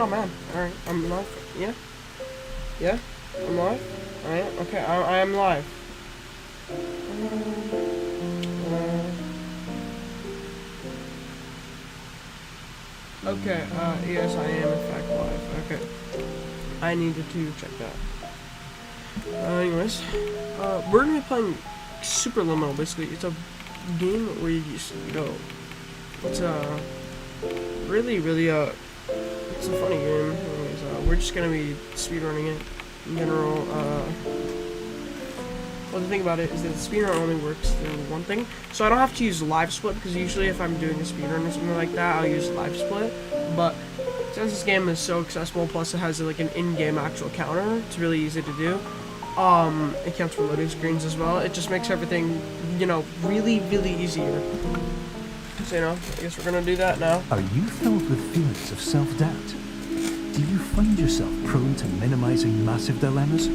Oh man, alright, I'm live. Yeah? Yeah? I'm live? Alright, okay, I am live. Okay, yes, I am in fact live. Okay. I needed to check that. Anyways, we're gonna be playing Superliminal, basically. It's a game where you just go. It's really, it's a funny game. Anyways, we're just gonna be speedrunning it in general. Well, the thing about it is that the speedrun only works through one thing. So I don't have to use live split, because usually if I'm doing a speedrun or something like that, I'll use live split. But since this game is so accessible, plus it has like an in-game actual counter, it's really easy to do. It counts for loading screens as well. It just makes everything, you know, really easier. So, you know, I guess we're gonna do that now. Are you filled with feelings of self-doubt? Do you find yourself prone to minimizing massive dilemmas?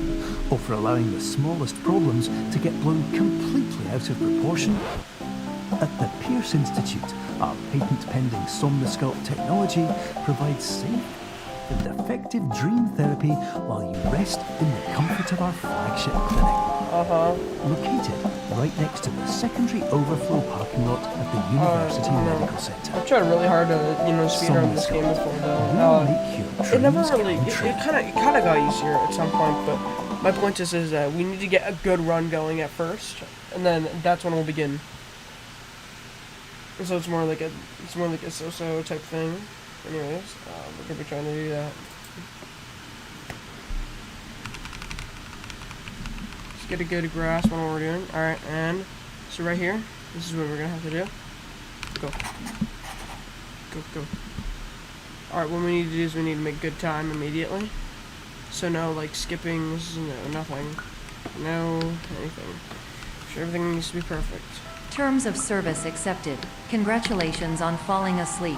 Or for allowing the smallest problems to get blown completely out of proportion? At the Pierce Institute, our patent-pending Somnosculpt technology provides safe and effective dream therapy while you rest in the comfort of our flagship clinic. Located right next to the secondary overflow parking lot at the University Medical Center. I've tried really hard to, you know, speedrun this game before, though. It never really, it kind of got easier at some point, but my point is that we need to get a good run going at first, and then that's when we'll begin. So it's more like a so-so type thing. Anyways, we're gonna be trying to do that. Just get a good grasp on what we're doing. Alright, and so right here, this is what we're gonna have to do. Go. Go. Alright, what we need to do is we need to make good time immediately. So no, like, skippings, no, nothing. No, anything. Sure, everything needs to be perfect. Terms of service accepted. Congratulations on falling asleep.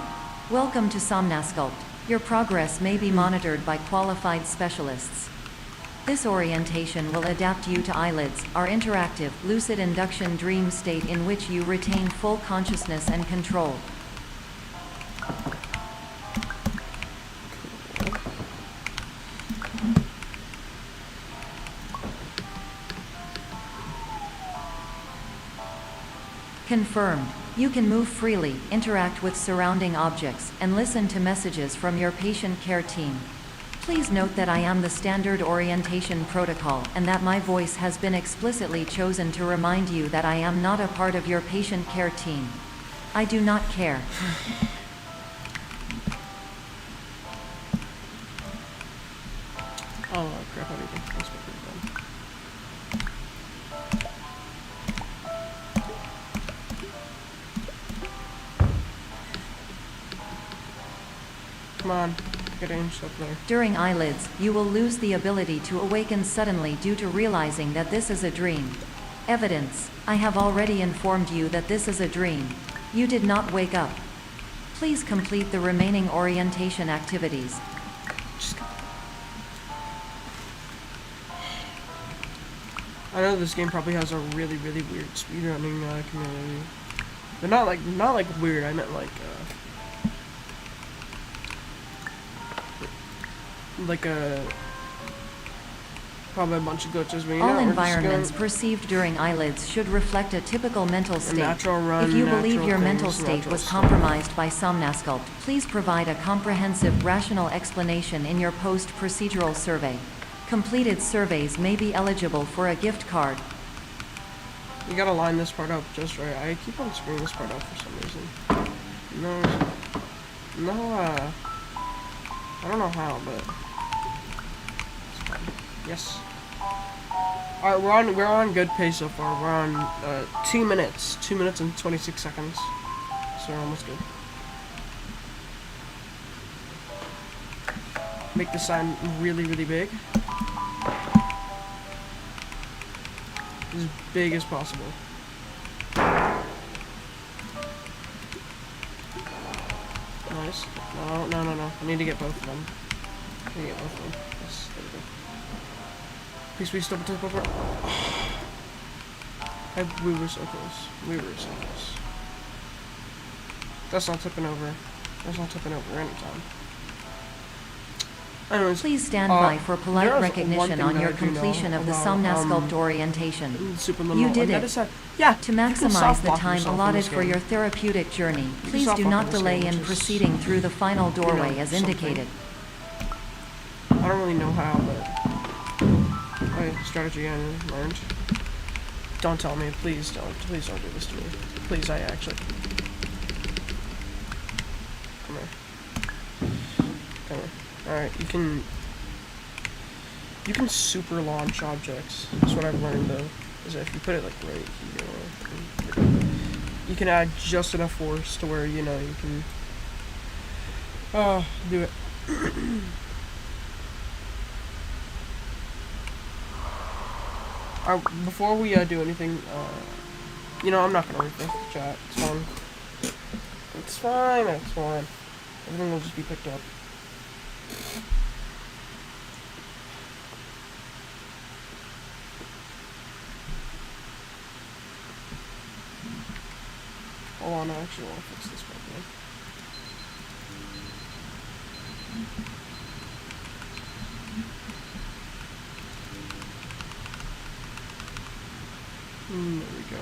Welcome to Somnosculpt. Your progress may be monitored by qualified specialists. This orientation will adapt you to eyelids, our interactive, lucid induction dream state in which you retain full consciousness and control. Confirmed. You can move freely, interact with surrounding objects, and listen to messages from your patient care team. Please note that I am the standard orientation protocol, and that my voice has been explicitly chosen to remind you that I am not a part of your patient care team. I do not care. Oh crap, I need to cross my thing. Come on, get in up there. During eyelids, you will lose the ability to awaken suddenly due to realizing that this is a dream. Evidence: I have already informed you that this is a dream. You did not wake up. Please complete the remaining orientation activities. I know this game probably has a really weird speedrunning community. But not like weird, I meant like probably a bunch of glitches. But, you all know, environments perceived during eyelids should reflect a typical mental state. Natural run, if you believe your things, mental state was compromised by Somnosculpt, please provide a comprehensive, rational explanation in your post-procedural survey. Completed surveys may be eligible for a gift card. You gotta line this part up just right. I keep on screwing this part up for some reason. No, I don't know how, but it's fine. Yes. Alright, we're on good pace so far. We're on 2 minutes. 2 minutes and 26 seconds. So we're almost good. Make the sign really big. As big as possible. Nice. No. I need to get both of them. Yes, there we go. Please double tap over. We were so close. That's not tipping over. That's not tipping over anytime. Anyways, Please stand by for polite there's one recognition thing on that your I do know completion of the about, Somnasculpt orientation. superliminal, You did and that it. is that, yeah, To you can maximize soft the lock time yourself in allotted this for game. your therapeutic journey, please soft do lock not in this delay game, in which is, proceeding through the final doorway as something. indicated. I don't really know how, but strategy I learned. Don't tell me, please don't do this to me. Please, I actually. Come here. Come here. Alright, you can super launch objects. That's what I've learned though. Is that if you put it like right here, you can add just enough force to where, you know, you can do it. Before we do anything, you know, I'm not gonna refresh the chat. It's fine. It's fine. It's fine. Everything will just be picked up. Hold on, I actually want to fix this properly. There we go.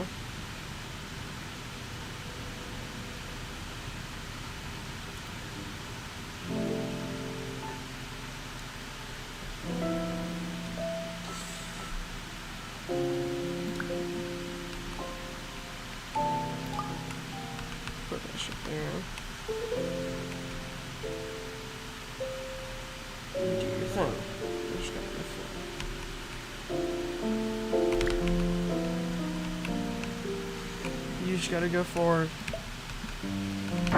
Put that shit there. And do your thing. You just gotta go for it. You just gotta go forward. Do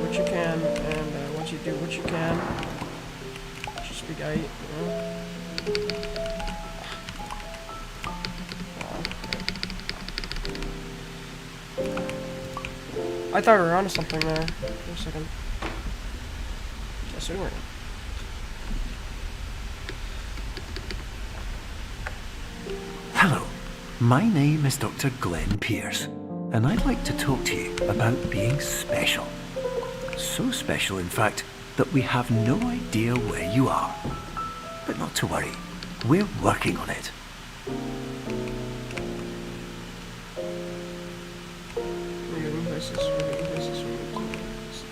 what you can, and once you do what you can, just be guy, you know? I thought we were onto something there. For a second. Yes, we were. Hello, my name is Dr. Glenn Pierce, and I'd like to talk to you about being special. So special, in fact, that we have no idea where you are. But not to worry, we're working on it. We're getting places, we're getting places, we're getting places.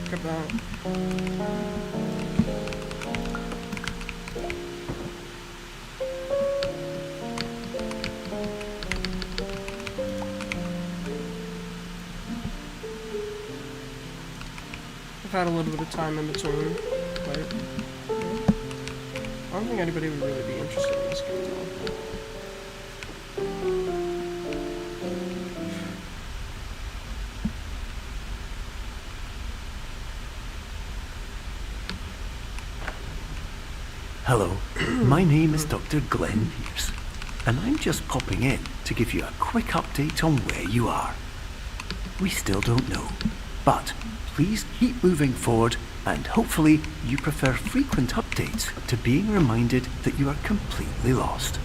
Look at that. I've had a little bit of time in between, but I don't think anybody would really be interested in this game though. Hello, my name is Dr. Glenn Pierce, and I'm just popping in to give you a quick update on where you are. We still don't know, but please keep moving forward, and hopefully you prefer frequent updates to being reminded that you are completely lost.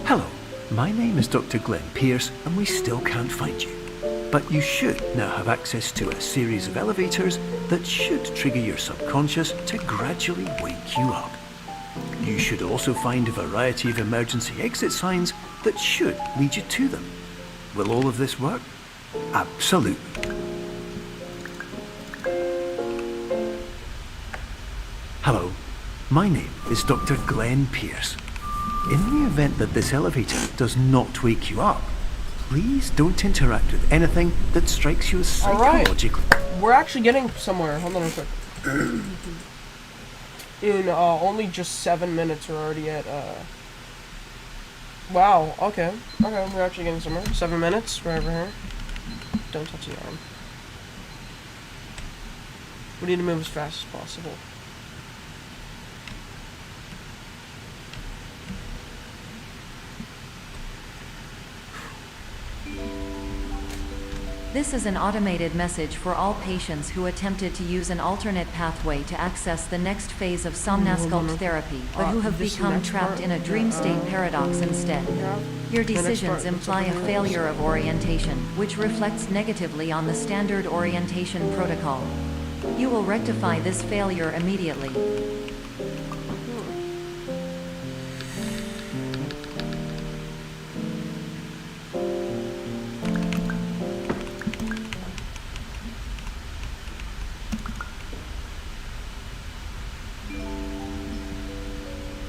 Hello, my name is Dr. Glenn Pierce, and we still can't find you. But you should now have access to a series of elevators that should trigger your subconscious to gradually wake you up. You should also find a variety of emergency exit signs that should lead you to them. Will all of this work? Absolutely. Hello, my name is Dr. Glenn Pierce. In the event that this elevator does not wake you up, please don't interact with anything that strikes you as psychologically. Alright, we're actually getting somewhere. Hold on real quick. In only just 7 minutes, we're already at, wow, okay. Okay, we're actually getting somewhere. 7 minutes, we're over here. Don't touch the arm. We need to move as fast as possible. This is an automated message for all patients who attempted to use an alternate pathway to access the next phase of somnasculpt therapy, but who have this become next trapped part, in a dream state paradox instead. Your The next decisions part, imply a something else. failure of orientation, which reflects negatively on the standard orientation protocol. You will rectify this failure immediately.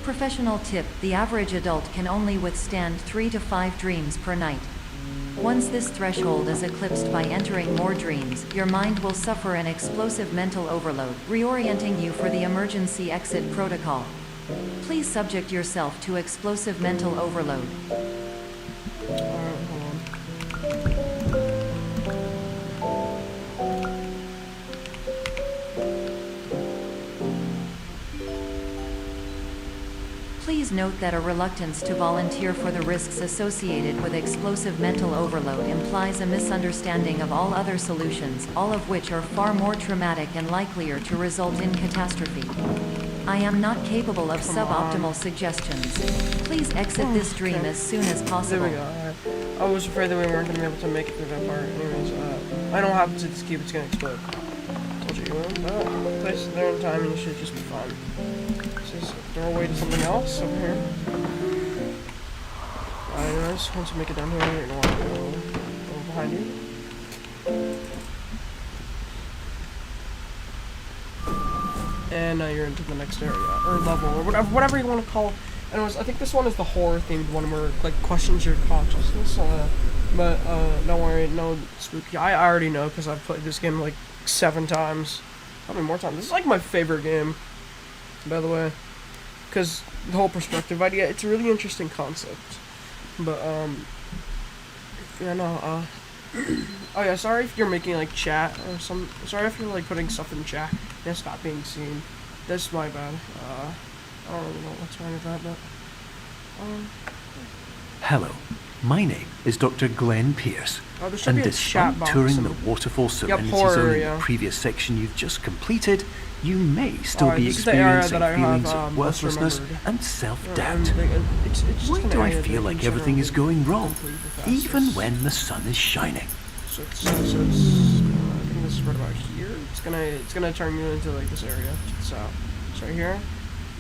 Professional tip: the average adult can only withstand 3 to 5 dreams per night. Once this threshold is eclipsed by entering more dreams, your mind will suffer an explosive mental overload, reorienting you for the emergency exit protocol. Please subject yourself to explosive mental overload. Alright, hold on. Please note that a reluctance to volunteer for the risks associated with explosive mental overload implies a misunderstanding of all other solutions, all of which are far more traumatic and likelier to result in catastrophe. I am not capable of suboptimal suggestions. Please exit this dream as soon as There possible. we go. Alright. I was afraid that we weren't gonna be able to make it through that part. Anyways, I don't have to this cube, it's gonna explode. Told you will, but place it there in time and you should just be fine. This is a doorway to something else over here. Anyways, once you make it down here, you're gonna want to go behind you. And now you're into the next area, or level, or whatever you want to call it. Anyways, I think this one is the horror-themed one where it, like, questions your consciousness, but don't worry, no spooky. I already know, because I've played this game, like, 7 times. Probably more times. This is, like, my favorite game, by the way. Because the whole perspective idea, it's a really interesting concept. But, yeah, no, oh yeah, sorry if you're making, like, chat, or sorry if you're, like, putting stuff in chat, and it's not being seen. That's my bad. I don't really know what's wrong with that, but, Hello, my name is Dr. Glenn Pierce, oh, there should and be a chat despite box. touring the waterfall serenity horror zone in area. the previous section you've just completed, you may still Alright, be this is the area experiencing that I have, feelings of most worthlessness remembered. and self-doubt. It's just Why an do I area that feel you like can everything is generally going wrong, complete the fastest. even when the sun is shining? So it's I think this is right about here. It's gonna turn you into like this area. So it's right here.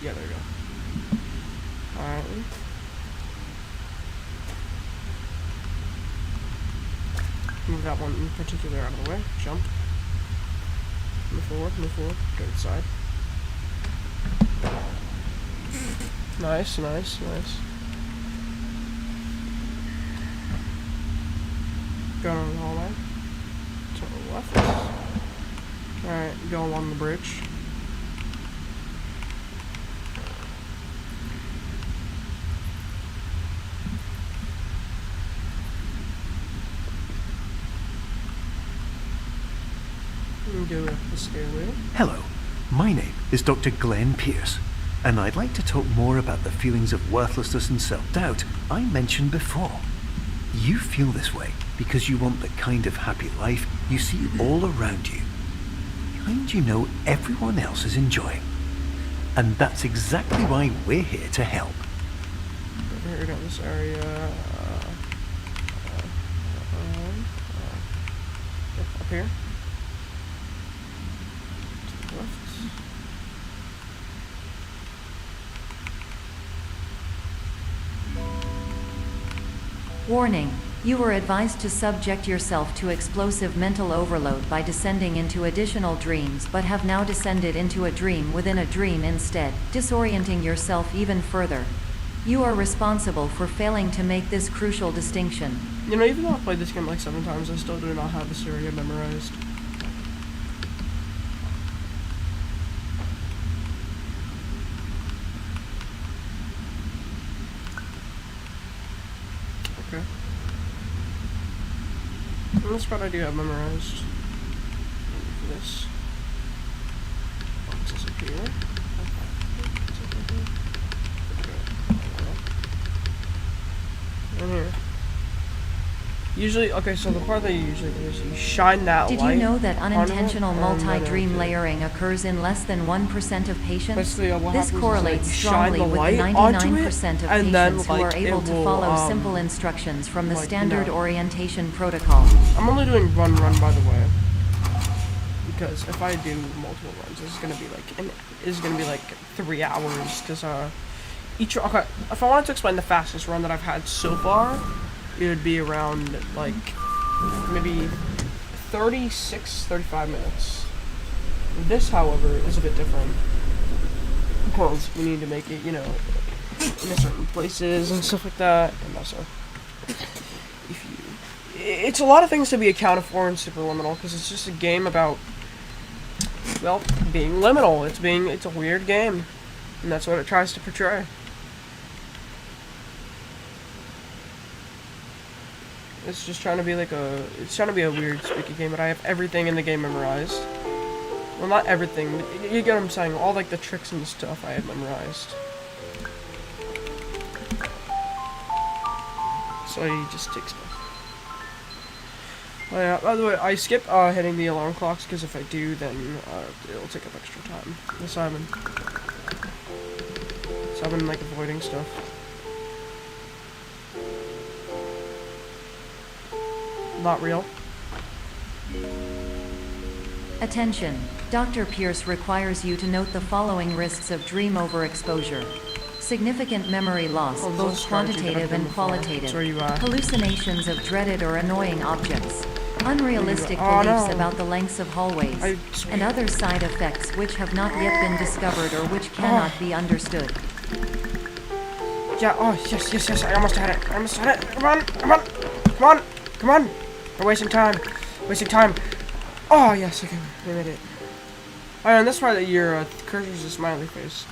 Yeah, there you go. Alright. Move that one in particular out of the way. Jump. Move forward, go to the side. Nice. Go down the hallway. To the left. Alright, go along the bridge. And go up the stairway. Hello, my name is Dr. Glenn Pierce, and I'd like to talk more about the feelings of worthlessness and self-doubt I mentioned before. You feel this way because you want the kind of happy life you see all around you, kind you know everyone else is enjoying. And that's exactly why we're here to help. Over here down this area. Up here. To the left. Warning. You were advised to subject yourself to explosive mental overload by descending into additional dreams, but have now descended into a dream within a dream instead, disorienting yourself even further. You are responsible for failing to make this crucial distinction. You know, even though I've played this game like 7 times, I still do not have this area memorized. Okay. And this part I do have memorized. For this. Boxes up here. And here. Usually, okay, so the part that you usually do is you shine that Did light. you know that onto it, unintentional and then multi-dream it- layering occurs in less than 1% of patients? Basically, what This happens is, correlates like, you shine strongly the with the light onto it, 99% of and then, patients who are like, able it to will, follow simple instructions from the like, you standard know. orientation protocol. I'm only doing run by the way, because if I do multiple runs, it's gonna be like 3 hours. Because okay, if I wanted to explain the fastest run that I've had so far, it would be around like maybe 35 minutes. This, however, is a bit different because we need to make it, in certain places and stuff like that, and also it's a lot of things to be accounted for in Superliminal because it's just a game about, well, being liminal. It's a weird game, and that's what it tries to portray. It's just trying to be it's trying to be a weird spooky game, but I have everything in the game memorized. Well, not everything, but you get what I'm saying. All like the tricks and stuff I have memorized. So you just take stuff. Oh yeah, by the way, I skip hitting the alarm clocks because if I do, then it'll take up extra time. So I've been like avoiding stuff. Not real. Attention! Dr. Pierce requires you to note the following risks of dream overexposure. Significant memory loss, Oh, there's both a strategy that I've quantitative done and before. qualitative. That's where you are. Hallucinations of dreaded or annoying objects. Unrealistic Oh, beliefs no. about the lengths of hallways. And other side effects which have not yet been discovered or which cannot be understood. Yeah, oh, yes, I almost had it. Come on. We're wasting time. Oh, yes, okay, we made it. Oh, and this part, your cursor's a smiley face.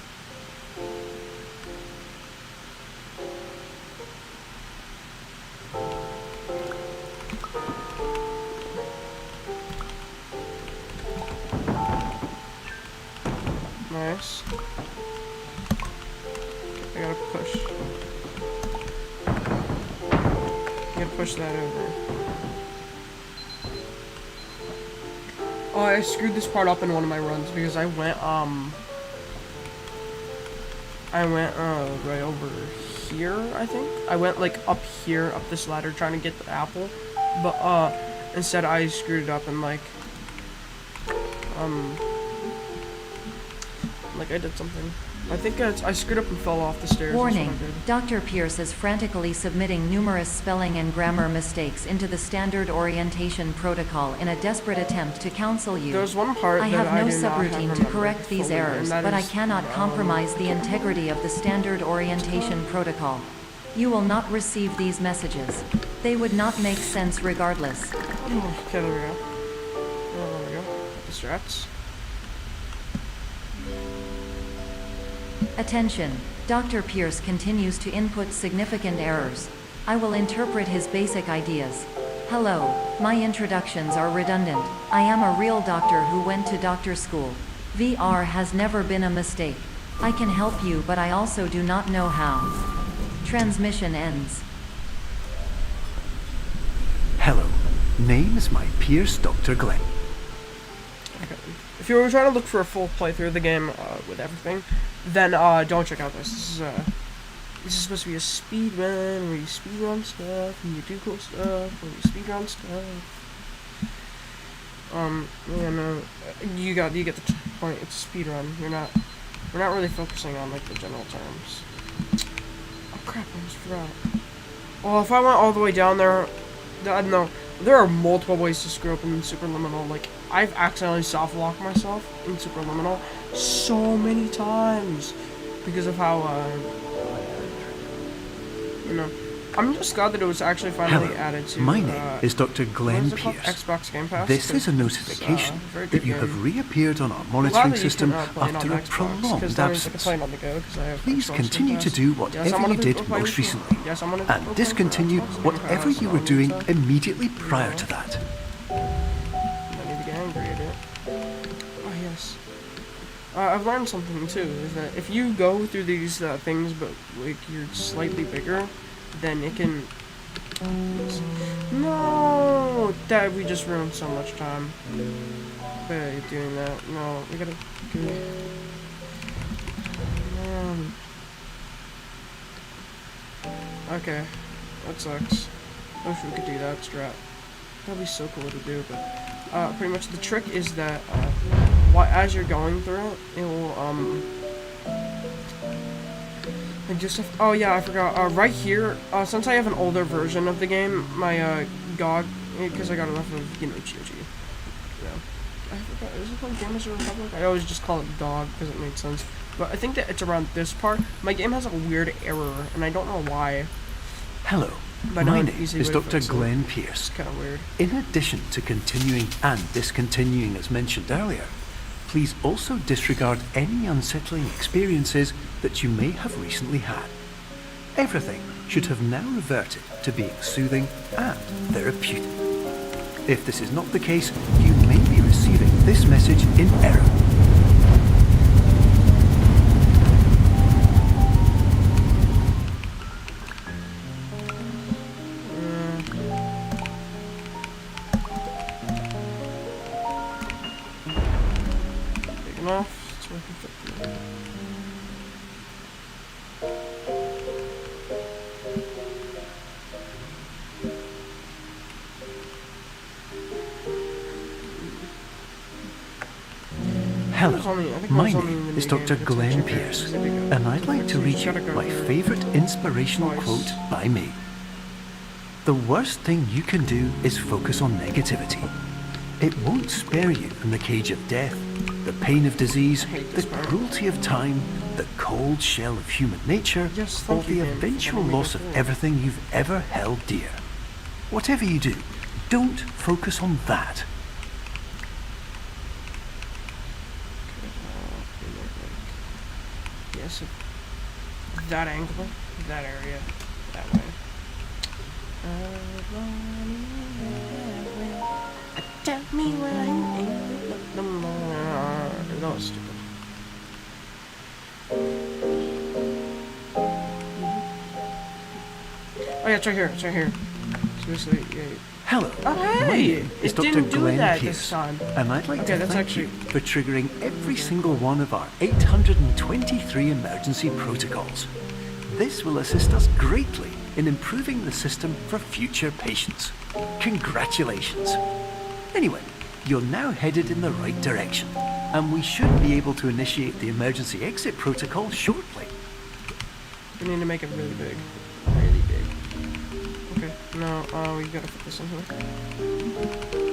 Nice. I gotta push. Push that over. Oh, I screwed this part up in one of my runs because I went right over here, I think. I went like up here, up this ladder trying to get the apple, but instead I screwed it up and like I did something. I think I screwed up and fell off the stairs. Warning, Dr. Pierce is frantically submitting numerous spelling and grammar mistakes into the standard orientation protocol in a desperate attempt to counsel you. There's one part I that have no do not subroutine have to correct remembered these fully, errors, and that but I is, cannot compromise the integrity of the standard orientation protocol. You will not receive these messages. They would not make sense regardless. Okay, there we go. Oh, there we go. Got the straps. Attention, Dr. Pierce continues to input significant errors. I will interpret his basic ideas. Hello, my introductions are redundant. I am a real doctor who went to doctor school. VR has never been a mistake. I can help you, but I also do not know how. Transmission ends. Hello, name is my Pierce Dr. Glenn. Okay. If you were trying to look for a full playthrough of the game with everything, then don't check out this. This is supposed to be a speed run where you speed run stuff and you do cool stuff where you speed run stuff. Yeah, no, you get the point. It's a speed run. We're not really focusing on like the general terms. Oh crap! I almost forgot. Well, if I went all the way down there, I don't know. There are multiple ways to screw up in Superliminal. Like, I've accidentally soft-locked myself in Superliminal so many times because of how, I'm just glad that it was actually finally Hello, added to. my name is Dr. Glenn what is it called? Pierce. Xbox Game Pass. This is a It's, notification very that good you game. have reappeared on our I'm glad monitoring that you system can, play it on after a Xbox, 'cause prolonged that means I can absence. play it on the go, 'cause I have Please Xbox Game continue to Pass. do Yes, I whatever wanna you do did play most with you. recently, Yes, I wanna do and play discontinue Xbox Game whatever Pass you were on doing stuff. immediately prior to that. I need to get angry at it. Oh, yes. I've learned something, too, is that if you go through these things, but, like, you're slightly bigger, then it can No! That we just ruined so much time. Why are you doing that? No, we gotta do it. Okay, that sucks. I wish we could do that strat. That'd be so cool to do, but pretty much the trick is that as you're going through it, it will like just oh yeah, I forgot. Right here, since I have an older version of the game, my GOG, because I got enough of GOG. Yeah, I forgot. Is it called Gamers Republic? I always just call it GOG because it made sense. But I think that it's around this part. My game has a weird error, and I don't know why. Hello, But my an name easy is way to Dr. fix it. Glenn Pierce. It's kind of weird. In addition to continuing and discontinuing as mentioned earlier, please also disregard any unsettling experiences that you may have recently had. Everything should have now reverted to being soothing and therapeutic. If this is not the case, you may be receiving this message in error. Big enough. So I can fit through. Hello, I think my it was only in name the is new game Dr. that it's Glenn actually Pierce, specific. and I'd like to So you read just you gotta go my through favourite inspirational twice. quote by me. The worst thing you can do is focus on negativity. It won't spare you from the cage of death, the pain of disease, I hate the this part. cruelty of time, the cold shell of human nature, Yes, or thank the you, Ben, for eventual letting me loss go of through. everything you've ever held dear. Whatever you do, don't focus on that. Yes, that angle, that area, that way. Tell me where I am. That was stupid. Oh yeah, it's right here. It's right here. Seriously, yeah. Hello, Oh, my hey! name is It Dr. didn't do Glenn that Pierce, this time. and I'd like Okay, to that's thank actually- you for triggering every single one of our 823 emergency protocols. This will assist us greatly in improving the system for future patients. Congratulations. Anyway, you're now headed in the right direction, and we should be able to initiate the emergency exit protocol shortly. We need to make it really big. Really big. Okay, now, we gotta put this in here.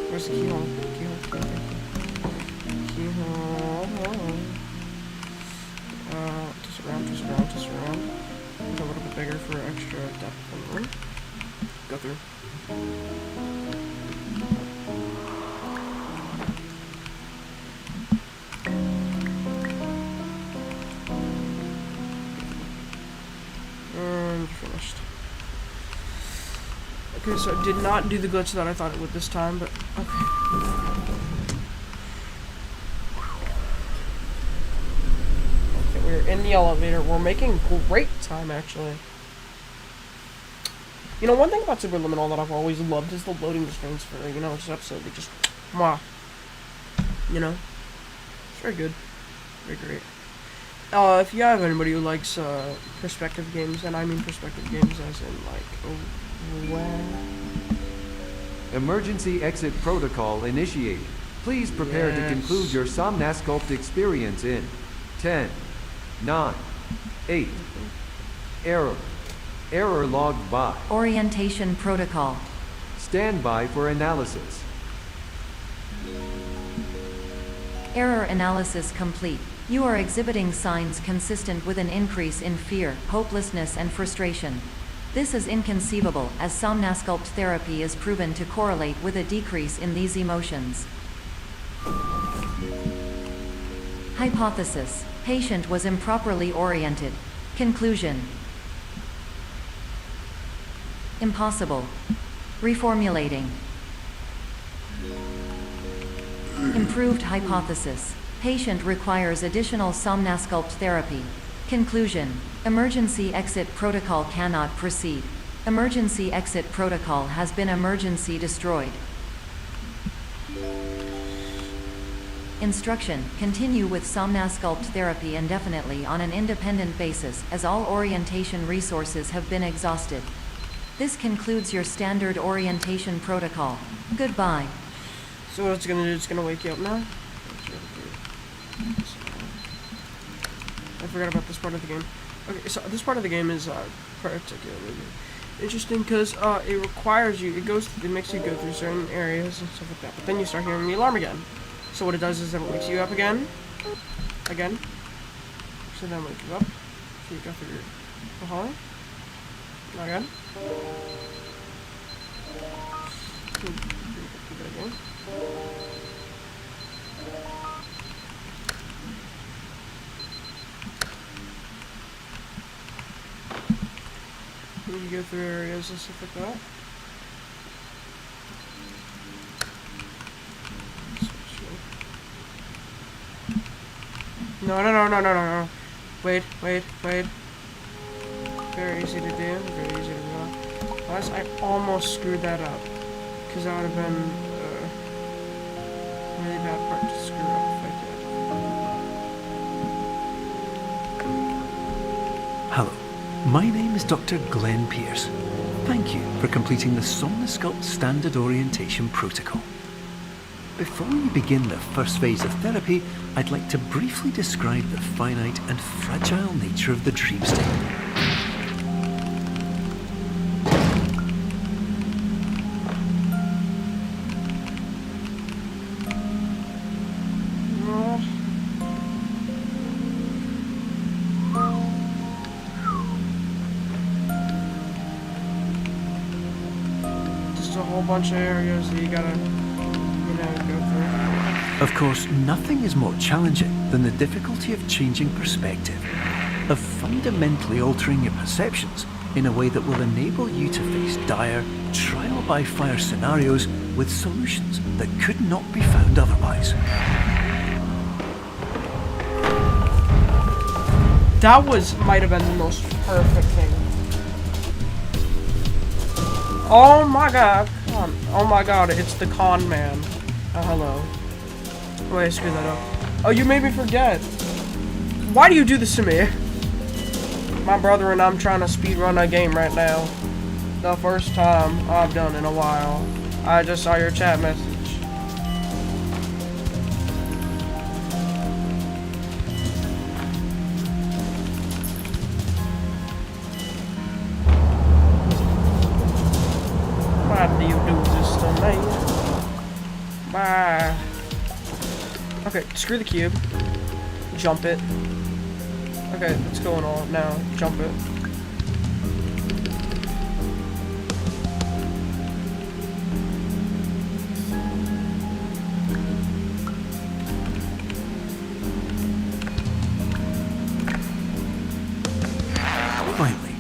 Where's the keyhole? Keyhole. Twist around. Make it a little bit bigger for extra depth and room. Go through. And finished. Okay, so it did not do the glitch that I thought it would this time, but okay. Okay, we're in the elevator. We're making great time, actually. You know, one thing about Superliminal that I've always loved is the loading screens for, just absolutely just, mwah. You know? It's very good. Very great. If you have anybody who likes, perspective games, and I mean perspective games as in, Emergency exit protocol initiated. Please prepare to Yes. conclude your Somnasculpt experience in 10, 9, 8. Error. Error logged by. Orientation protocol. Stand by for analysis. Error analysis complete. You are exhibiting signs consistent with an increase in fear, hopelessness, and frustration. This is inconceivable, as Somnasculpt therapy is proven to correlate with a decrease in these emotions. Hypothesis: patient was improperly oriented. Conclusion: impossible. Reformulating. Improved hypothesis: patient requires additional Somnasculpt therapy. Conclusion: emergency exit protocol cannot proceed. Emergency exit protocol has been emergency destroyed. Instruction: continue with Somnasculpt therapy indefinitely on an independent basis, as all orientation resources have been exhausted. This concludes your standard orientation protocol. Goodbye. So what it's gonna do, it's gonna wake you up now? I forgot about this part of the game. Okay, so this part of the game is particularly interesting because it requires you, it makes you go through certain areas and stuff like that, but then you start hearing the alarm again. So what it does is it wakes you up again, so then wake you up, so you go through the hallway, again, do that again. You go through areas and stuff like that. No. Wait. Very easy to do, very easy to do. Plus, I almost screwed that up. Because that would have been a really bad part to screw up if I did. Hello, my name is Dr. Glenn Pierce. Thank you for completing the Somnasculpt Standard Orientation Protocol. Before we begin the first phase of therapy, I'd like to briefly describe the finite and fragile nature of the dream state. Just a whole bunch of areas that you gotta, go through. Of course, nothing is more challenging than the difficulty of changing perspective, of fundamentally altering your perceptions in a way that will enable you to face dire, trial-by-fire scenarios with solutions that could not be found otherwise. That might have been the most perfect thing. Oh my god, come on. Oh my god, it's the con man. Oh, hello. Wait, I screwed that up. Oh, you made me forget. Why do you do this to me? My brother and I'm trying to speedrun a game right now. The first time I've done in a while. I just saw your chat message. Why do you do this to me? Bye. Okay, screw the cube. Jump it. Okay, what's going on now? Jump it. Finally,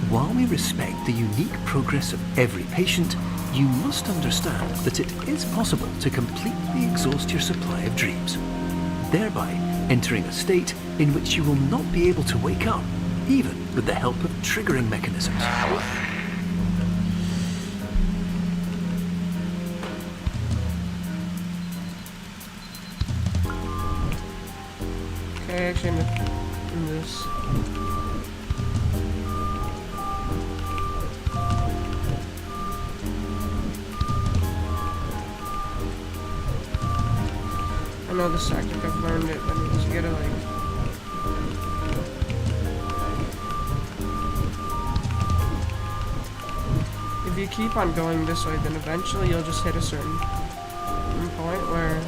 while we respect the unique progress of every patient, you must understand that it is possible to completely exhaust your supply of dreams, thereby entering a state in which you will not be able to wake up, even with the help of triggering mechanisms. Okay, actually, in this. I know this tactic, I've learned it, but you just gotta if you keep on going this way, then eventually you'll just hit a certain point where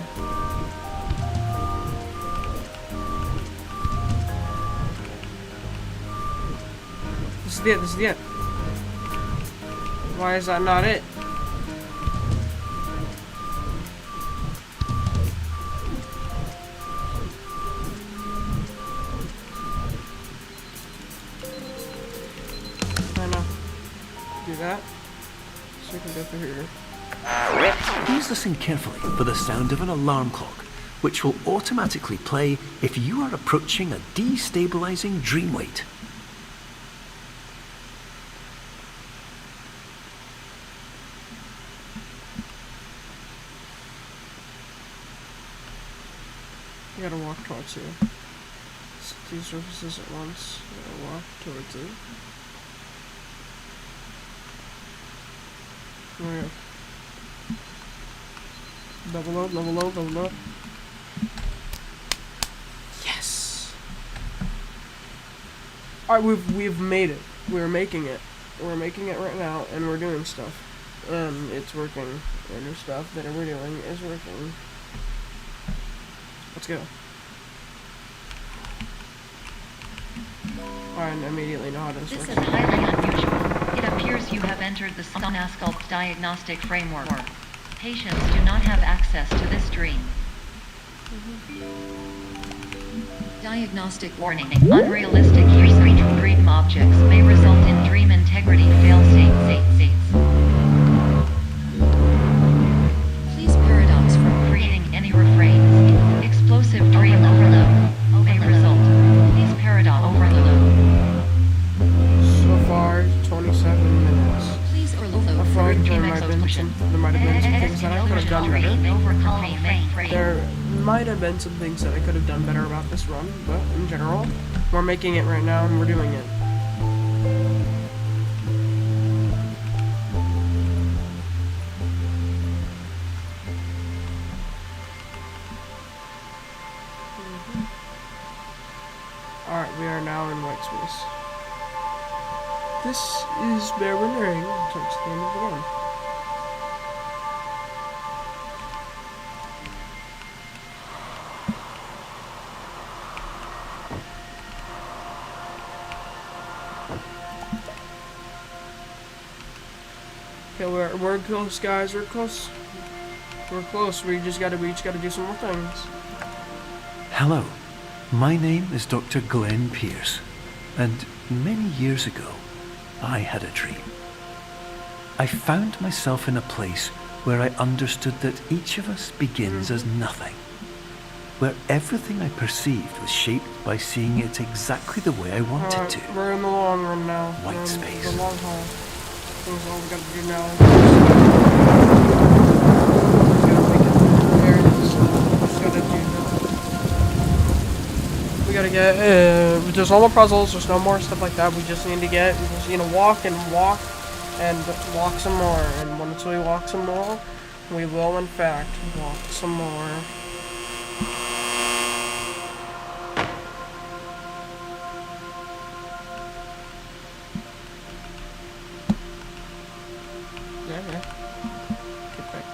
this is it. Why is that not it? Do that, so we can go through here. Please listen carefully for the sound of an alarm clock, which will automatically play if you are approaching a destabilizing dream weight. You gotta walk towards you. Two surfaces at once. You gotta walk towards it. There we go. Double up, double up, double up. Yes! Alright, we've made it. We're making it. We're making it right now, and we're doing stuff. And it's working. And the stuff that we're doing is working. Let's go. I immediately know how this This works. is highly unusual. It appears you have entered the Sonasculpt diagnostic framework. Patients do not have access to this dream. Diagnostic warning. Unrealistic use of dream objects may result in dream integrity fail-safes. Please paradox from creating any refrains. Explosive dream overload may result. Please paradox overload. So far, 27 minutes. Please overload. I feel like dream there might have been explosion. some things that I could have done better. Overcome. There might have been some things that I could have done better about this run, but in general, we're making it right now and we're doing it. Alright, we are now in white space. This is where we're nearing towards the end of the run. Okay, we're close, guys. We're close. We're close. We each gotta do some more things. Hello, my name is Dr. Glenn Pierce, and many years ago, I had a dream. I found myself in a place where I understood that each of us begins as nothing, where everything I perceived was shaped by seeing it exactly the way I wanted Alright, to. we're in the long run now. White We're in space. The long haul. That's all we gotta do now. We gotta make it there. Just gotta do that. We gotta get. There's no more puzzles. There's no more stuff like that. We just need to walk and walk and walk some more. And once we walk some more, we will in fact walk some more. Yeah. Get back.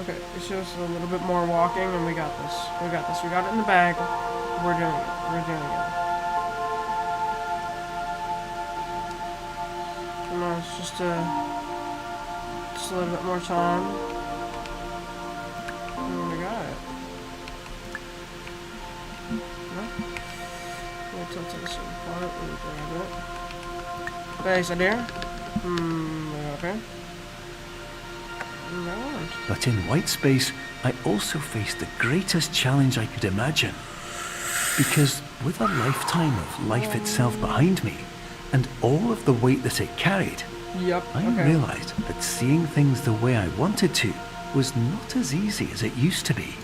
Okay. It's just a little bit more walking, and we got this. We got it in the bag. We're doing it. No, it's just a little bit more time. And we got it. No? Wait till it's a certain part and grab it. Okay, so there. Okay. No. But in white space, I also faced the greatest challenge I could imagine. Because with a lifetime of life itself behind me, and all of the weight that it carried, Yep. I Okay. realized that seeing things the way I wanted to was not as easy as it used to be.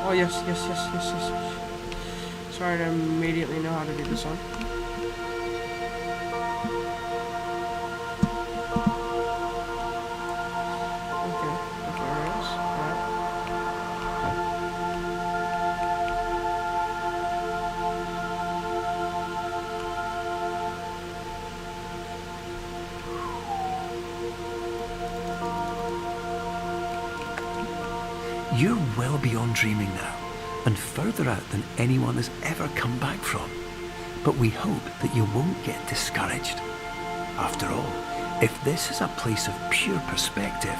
Oh yes. Sorry, I immediately know how to do this one. Okay, there it is. Alright. You're well beyond dreaming now, and further out than anyone has ever come back from. But we hope that you won't get discouraged. After all, if this is a place of pure perspective,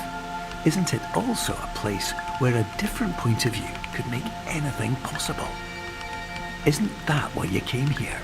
isn't it also a place where a different point of view could make anything possible? Isn't that why you came here?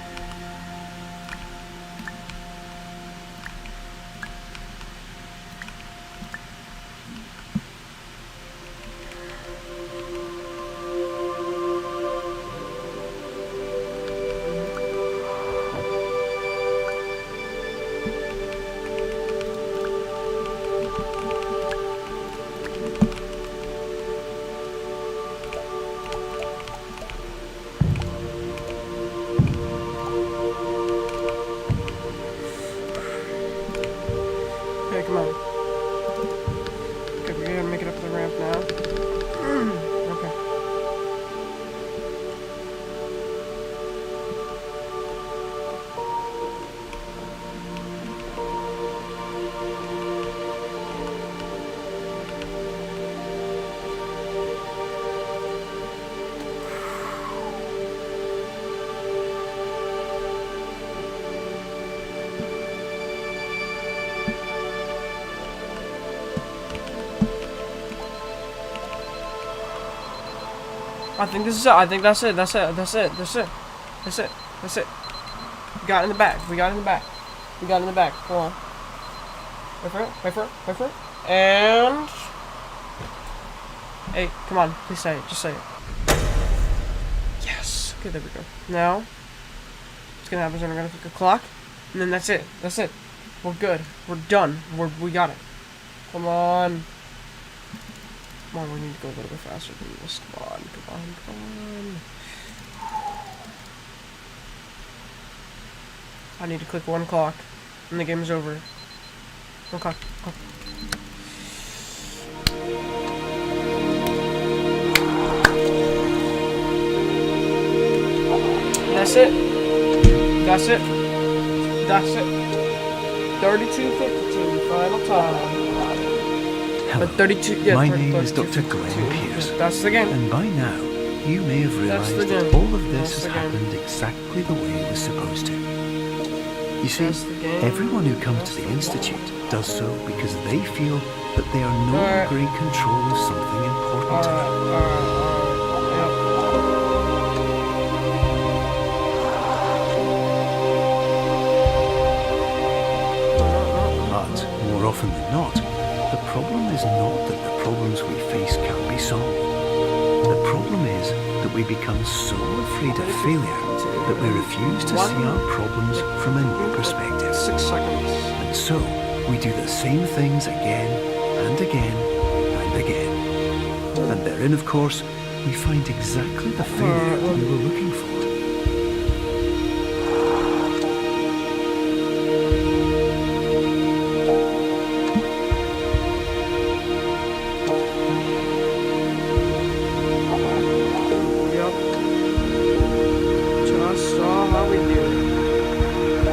I think this is it. I think that's it. That's it. That's it. That's it. That's it. That's it. We got it in the back. We got it in the back. We got it in the back. Hold on. Wait for it. Wait for it. Wait for it. And... Hey, come on. Please say it. Just say it. Yes. Okay, there we go. Now, what's gonna happen is we're gonna click a clock. And then that's it. That's it. We're good. We're done. We got it. Come on. Come on, we need to go a little bit faster than this. Come on. Come on. Come on. I need to click 1 clock, and the game is over. 1 clock. That's it. That's it. That's it. 32:52, final time. Hello. But 32. Yeah, My 30, name is 32, Dr. Glenn 52. Pierce. That's the game. And by now, you may have realized the that game. all of this That's has the game. happened exactly the way it was supposed to. You see, That's the game. everyone who comes That's to the the game. Institute does so because they feel that they are no longer in control of something important. Alright. But more often than not, the problem is not that the problems we face can't be solved. The problem is that we become so afraid of failure that we refuse to see our problems from a new perspective. 6 seconds. And so, we do the same things again and again and again. And therein, of course, we find exactly the failure we were looking for. Yep. Just saw how we do it.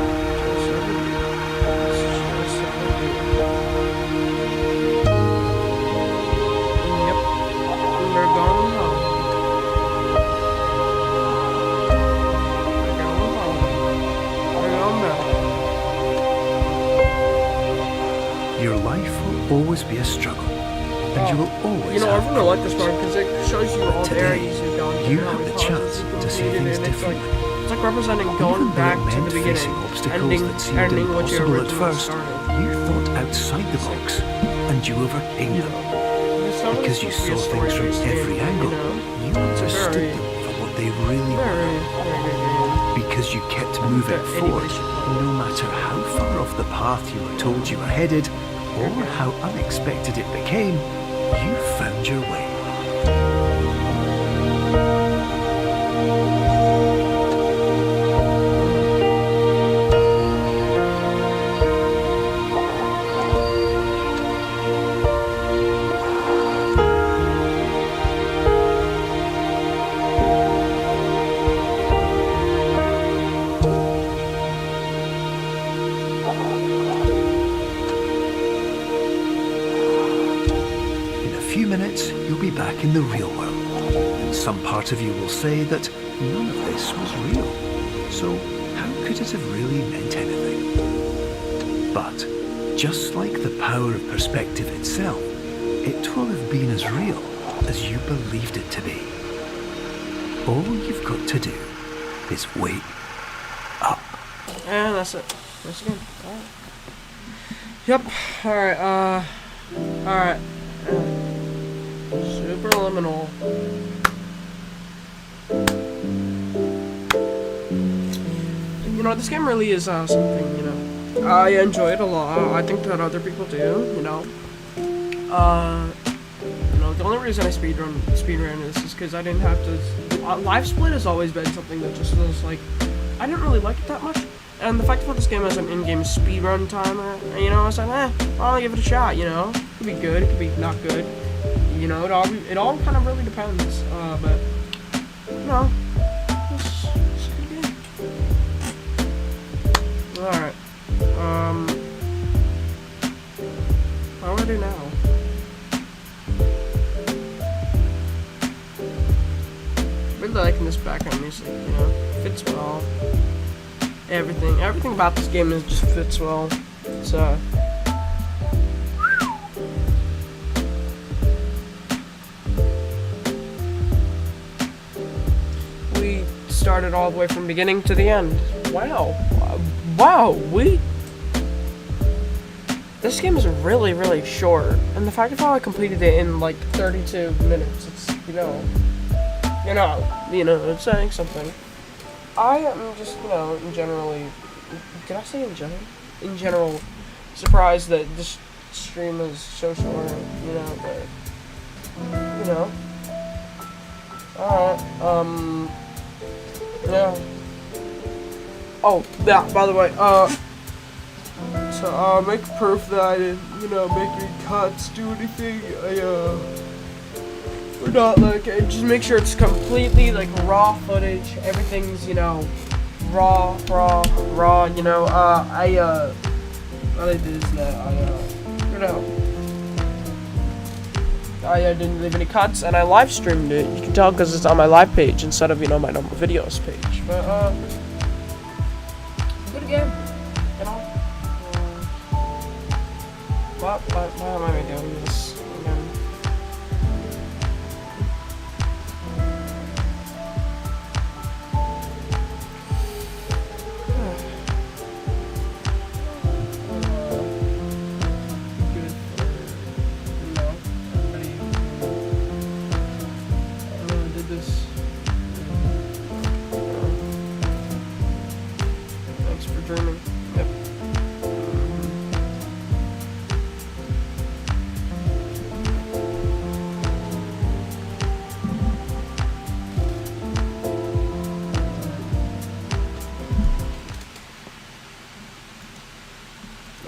Yep. We're going home. We're going home. We're going back. Your life will always be a struggle, and you will always You know, I have really like this part problems. because it shows you all the Today, areas you've gone through. you how have many the causes chance you've to see completed, things and differently. It's like representing Even going though back it to the meant beginning, facing obstacles ending that seemed what you impossible at originally first, started. you thought outside the box, and you overcame You them. know, some of Because this you must be a saw story things from based game, every angle, You know? you understood very- them for what they really were. Very good game. Because you kept moving that forward, anybody should play. no matter how far off the path you were told you were headed, or how unexpected it became, you found your way. In a few minutes, you'll be back in the real world, and some part of you will say that none of this was real. So, how could it have really meant anything? But, just like the power of perspective itself, it will have been as real as you believed it to be. All you've got to do is wake up. And that's it. That's the game. Alright. Yep. Alright, alright. Superliminal. You know, this game really is something, you know. I enjoy it a lot. I think that other people do, you know. You know, the only reason I speedrun this is because I didn't have to... Live split has always been something that just was like... I didn't really like it that much. And the fact that this game has an in-game speedrun timer, you know, I was like, I'll give it a shot, you know. It could be good, it could be not good. You know, it all kind of really depends. But, you know, it's a good game. Alright. How do I do now? Really liking this background music, you know. Fits well. Everything about this game just fits well. It's started all the way from beginning to the end. Wow. Wow, this game is really, really short, and the fact of how I completed it in like 32 minutes, it's, it's saying something. I am just, can I say in general? In general, surprised that this stream is so short, but, alright, yeah. Oh, yeah, by the way, so, make proof that I didn't, make any cuts, do anything, or not, like, just make sure it's completely, like, raw footage, everything's, raw, what I did is that I didn't leave any cuts, and I live streamed it. You can tell because it's on my live page instead of, my normal videos page, but, good game, why am I doing this again? Good for, everybody who did this. Thanks for dreaming. Yep.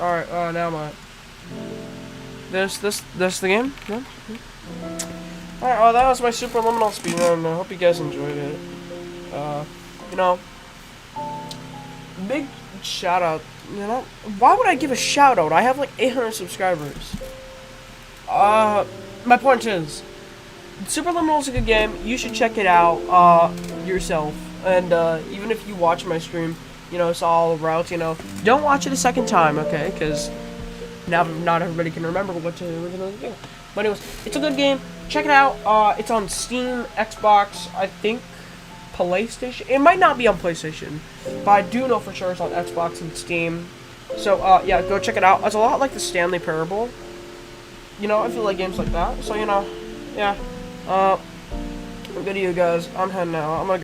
Alright, now I'm at. This the game? Yeah? Alright, well, that was my superliminal speedrun. I hope you guys enjoyed it. Big shout out. Why would I give a shout out? I have like 800 subscribers. My point is, Superliminal is a good game. You should check it out yourself. And even if you watch my stream, it's all routes. Don't watch it a second time, okay? Because now not everybody can remember what to originally do. But anyways, it's a good game. Check it out. It's on Steam, Xbox, I think PlayStation. It might not be on PlayStation, but I do know for sure it's on Xbox and Steam. So yeah, go check it out. It's a lot like the Stanley Parable. I feel like games like that. So yeah. Good to you guys. I'm heading out. I'm gonna